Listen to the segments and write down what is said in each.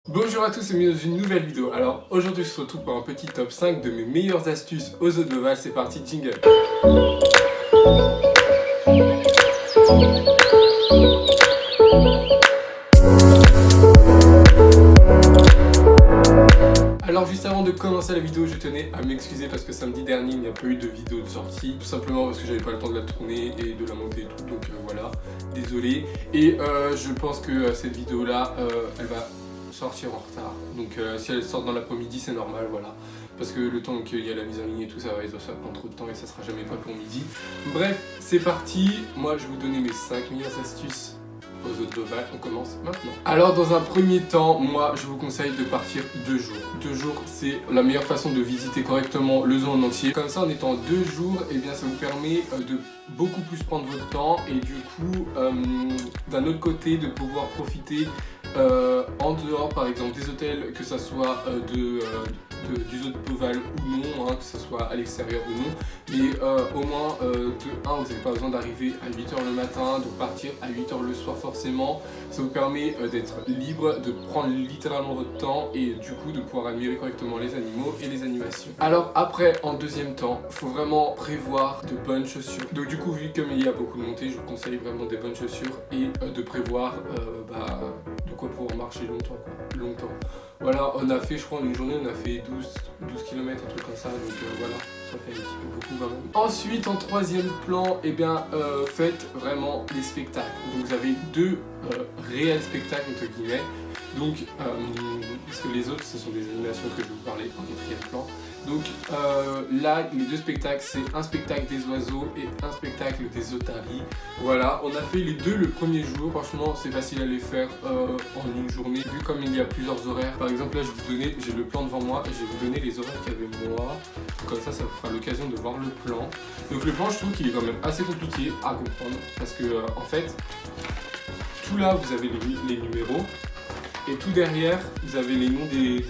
Bonjour à tous et bienvenue dans une nouvelle vidéo. Alors aujourd'hui je se retrouve pour un petit top 5 de mes meilleures astuces aux eaux de Beauval. C'est parti, jingle. Alors juste avant de commencer la vidéo, je tenais à m'excuser parce que samedi dernier il n'y a pas eu de vidéo de sortie. Tout simplement parce que j'avais pas le temps de la tourner et de la monter et tout, donc voilà, désolé. Et je pense que cette vidéo là, elle va sortir en retard. Donc si elle sort dans l'après-midi c'est normal, voilà. Parce que le temps qu'il y a la mise en ligne et tout, ça va prendre trop de temps et ça sera jamais pas pour midi. Bref, c'est parti. Moi je vais vous donner mes 5 meilleures astuces aux eaux de Beauval. On commence maintenant. Alors dans un premier temps, moi je vous conseille de partir 2 jours. 2 jours c'est la meilleure façon de visiter correctement le zoo en entier. Comme ça en étant 2 jours, et bien ça vous permet de beaucoup plus prendre votre temps et du coup d'un autre côté de pouvoir profiter en dehors par exemple des hôtels, que ça soit du zoo de Beauval ou non, que ce soit à l'extérieur ou non, mais au moins de 1 vous n'avez pas besoin d'arriver à 8h le matin, de partir à 8h le soir forcément. Ça vous permet d'être libre, de prendre littéralement votre temps et du coup de pouvoir admirer correctement les animaux et les animations. Alors après, en deuxième temps, il faut vraiment prévoir de bonnes chaussures. Donc du coup, vu comme il y a beaucoup de montées, je vous conseille vraiment des bonnes chaussures et de prévoir de quoi pouvoir marcher longtemps. Voilà, on a fait, je crois, une journée, on a fait 12 km, un truc comme ça, donc voilà, ça fait un petit peu beaucoup quand même. Ensuite, en troisième plan, eh bien, faites vraiment les spectacles. Donc vous avez 2 réels spectacles, entre guillemets. Donc, parce que les autres, ce sont des animations que je vais vous parler en quatrième plan. Donc là, les 2 spectacles, c'est un spectacle des oiseaux et un spectacle des otaries. Voilà, on a fait les 2 le premier jour. Franchement, c'est facile à les faire en une journée, vu comme il y a plusieurs horaires. Par exemple, là, j'ai le plan devant moi et je vais vous donner les horaires qu'il y avait moi. Comme ça vous fera l'occasion de voir le plan. Donc le plan, je trouve qu'il est quand même assez compliqué à comprendre parce que en fait, tout là, vous avez les numéros. Et tout derrière, vous avez les noms des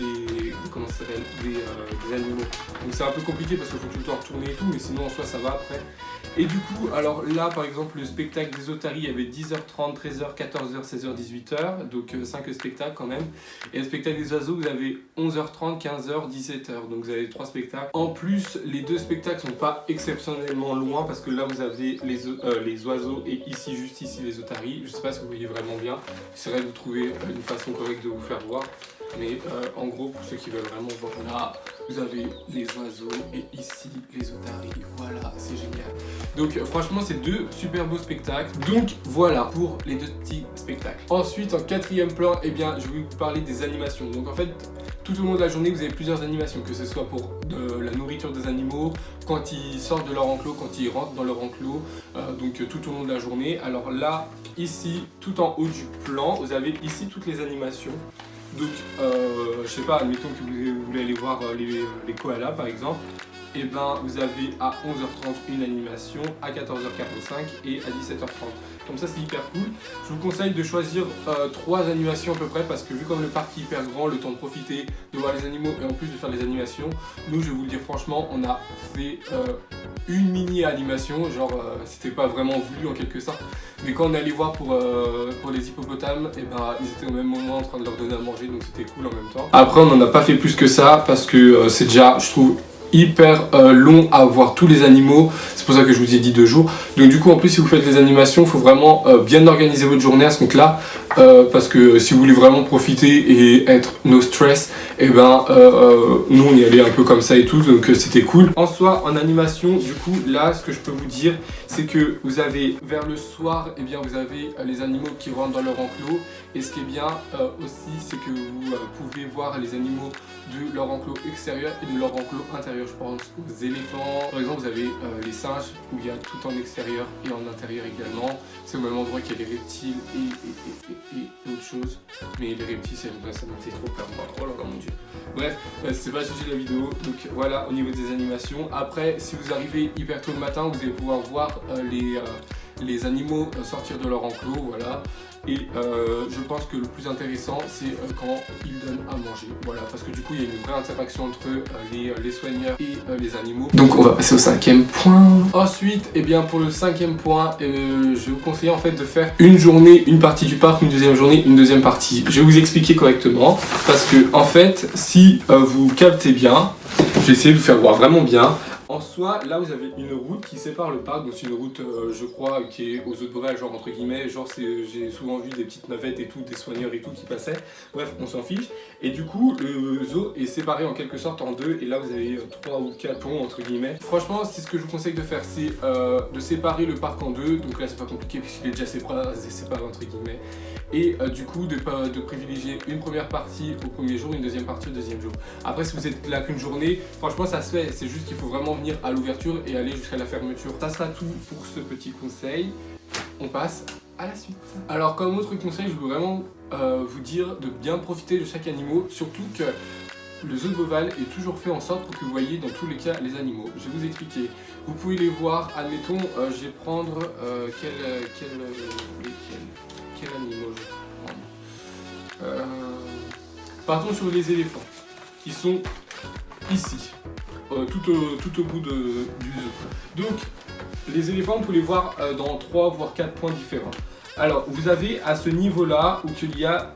animaux. Donc c'est un peu compliqué parce qu'il faut tout le temps retourner et tout, mais sinon en soi ça va après. Et du coup, alors là par exemple, le spectacle des otaries, il y avait 10h30, 13h, 14h, 16h, 18h, donc 5 spectacles quand même. Et le spectacle des oiseaux, vous avez 11h30, 15h, 17h, donc vous avez 3 spectacles. En plus, les 2 spectacles sont pas exceptionnellement loin parce que là vous avez les oiseaux et ici, juste ici, les otaries. Je sais pas si vous voyez vraiment bien, j'essaierai de trouver une façon correcte de vous faire voir. Mais en gros, pour ceux qui veulent vraiment voir, là, vous avez les oiseaux et ici les otaries. Voilà, c'est génial. Donc franchement, c'est 2 super beaux spectacles. Donc voilà pour les 2 petits spectacles. Ensuite, en quatrième plan, eh bien, je vais vous parler des animations. Donc en fait, tout au long de la journée, vous avez plusieurs animations, que ce soit pour la nourriture des animaux, quand ils sortent de leur enclos, quand ils rentrent dans leur enclos, donc tout au long de la journée. Alors là, ici, tout en haut du plan, vous avez ici toutes les animations. Donc, je sais pas, admettons que vous voulez aller voir les koalas par exemple, et ben vous avez à 11h30 une animation, à 14h45 et à 17h30. Comme ça c'est hyper cool. Je vous conseille de choisir 3 animations à peu près parce que vu comme le parc est hyper grand, le temps de profiter, de voir les animaux et en plus de faire les animations, nous je vais vous le dire franchement, on a fait une mini animation, genre c'était pas vraiment voulu en quelque sorte, mais quand on est allé voir pour les hippopotames, et ben ils étaient au même moment en train de leur donner à manger, donc c'était cool en même temps. Après on n'en a pas fait plus que ça parce que c'est déjà, je trouve, hyper long à voir tous les animaux, c'est pour ça que je vous ai dit 2 jours. Donc du coup en plus si vous faites les animations, il faut vraiment bien organiser votre journée à ce compte là, parce que si vous voulez vraiment profiter et être no stress, et ben nous on y allait un peu comme ça et tout, donc c'était cool. En soi, en animation, du coup là ce que je peux vous dire, c'est que vous avez vers le soir, et bien vous avez les animaux qui rentrent dans leur enclos, et ce qui est bien aussi, c'est que vous pouvez voir les animaux de leur enclos extérieur et de leur enclos intérieur. Je pense aux éléphants, par exemple vous avez les singes où il y a tout en extérieur et en intérieur également. C'est au même endroit qu'il y a les reptiles et autre chose. Mais les reptiles ça me fait trop peur. Oh là là mon dieu. Bref, c'est pas le sujet de la vidéo. Donc voilà au niveau des animations. Après si vous arrivez hyper tôt le matin, vous allez pouvoir voir les animaux sortir de leur enclos, voilà. Et je pense que le plus intéressant c'est quand ils donnent à manger, voilà, parce que du coup il y a une vraie interaction entre les soigneurs et les animaux. Donc on va passer au 5e point. Ensuite, et bien pour le 5e point, je vous conseille en fait de faire une journée, une partie du parc, une deuxième journée, une deuxième partie. Je vais vous expliquer correctement, parce que en fait, si vous captez bien, j'ai essayé de vous faire voir vraiment bien. En soi, là vous avez une route qui sépare le parc, donc c'est une route je crois qui est aux Zoo de Beauval, genre entre guillemets, genre j'ai souvent vu des petites navettes et tout, des soigneurs et tout qui passaient, bref on s'en fiche. Et du coup le zoo est séparé en quelque sorte en deux, et là vous avez 3 ou 4 ponts entre guillemets. Franchement c'est ce que je vous conseille de faire, c'est de séparer le parc en deux, donc là c'est pas compliqué puisqu'il est déjà séparé entre guillemets. Et du coup de privilégier une première partie au premier jour, une deuxième partie au deuxième jour. Après si vous êtes là qu'une journée, franchement ça se fait, c'est juste qu'il faut vraiment venir à l'ouverture et aller jusqu'à la fermeture. Ça sera tout pour ce petit conseil. On passe à la suite. Alors comme autre conseil, je veux vraiment vous dire de bien profiter de chaque animal, surtout que le zoo de Beauval est toujours fait en sorte pour que vous voyez dans tous les cas les animaux. Je vais vous expliquer. Vous pouvez les voir, admettons, je vais prendre quel animal je vais prendre. Partons sur les éléphants, qui sont ici. Tout au bout du zoo. Donc, les éléphants, vous pouvez les voir dans 3 voire 4 points différents. Alors, vous avez à ce niveau-là où il y a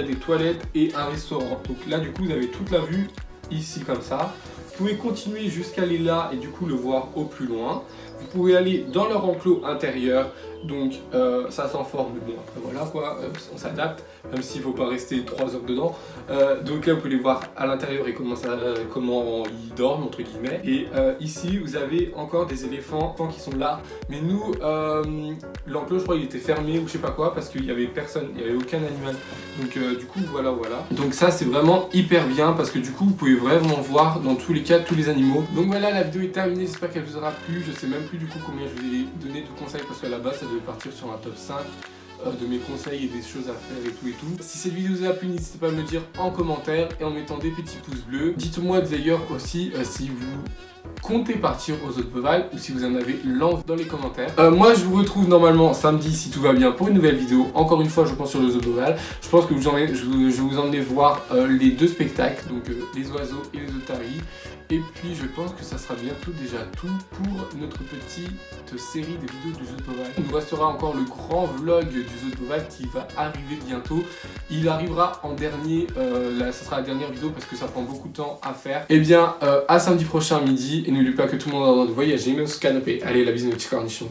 des toilettes et un restaurant. Donc là, du coup, vous avez toute la vue ici comme ça. Vous pouvez continuer jusqu'à aller là et du coup le voir au plus loin. Vous pouvez aller dans leur enclos intérieur. Donc ça s'en forme, mais bon après voilà quoi, on s'adapte, même s'il ne faut pas rester 3 heures dedans. Donc là vous pouvez les voir à l'intérieur et comment ils dorment entre guillemets. Et ici vous avez encore des éléphants qui sont là. Mais nous, l'enclos je crois il était fermé ou je sais pas quoi parce qu'il n'y avait personne, il n'y avait aucun animal. Donc du coup voilà. Donc ça c'est vraiment hyper bien parce que du coup vous pouvez vraiment voir dans tous les cas tous les animaux. Donc voilà, la vidéo est terminée, j'espère qu'elle vous aura plu. Je sais même plus du coup combien je vous ai donné de conseils parce qu'à la base ça devait partir sur un top 5 de mes conseils et des choses à faire et tout. Si cette vidéo vous a plu, n'hésitez pas à me le dire en commentaire et en mettant des petits pouces bleus. Dites-moi d'ailleurs aussi si vous comptez partir aux Zoo de Beauval ou si vous en avez l'envie dans les commentaires. Moi je vous retrouve normalement samedi si tout va bien pour une nouvelle vidéo. Encore une fois je pense sur le Zoo de Beauval. Je pense que je vais vous emmener voir les 2 spectacles, donc les oiseaux et les otaries. Et puis je pense que ça sera bientôt déjà tout pour notre petite série de vidéos du Zoo de Beauval. Il nous restera encore le grand vlog du Zoo de Beauval qui va arriver bientôt. Il arrivera en dernier, ça sera la dernière vidéo parce que ça prend beaucoup de temps à faire. Et bien à samedi prochain à midi, et n'oubliez pas que tout le monde a le droit de voyager même sous canapé. Allez, la bisous mes petits cornichons.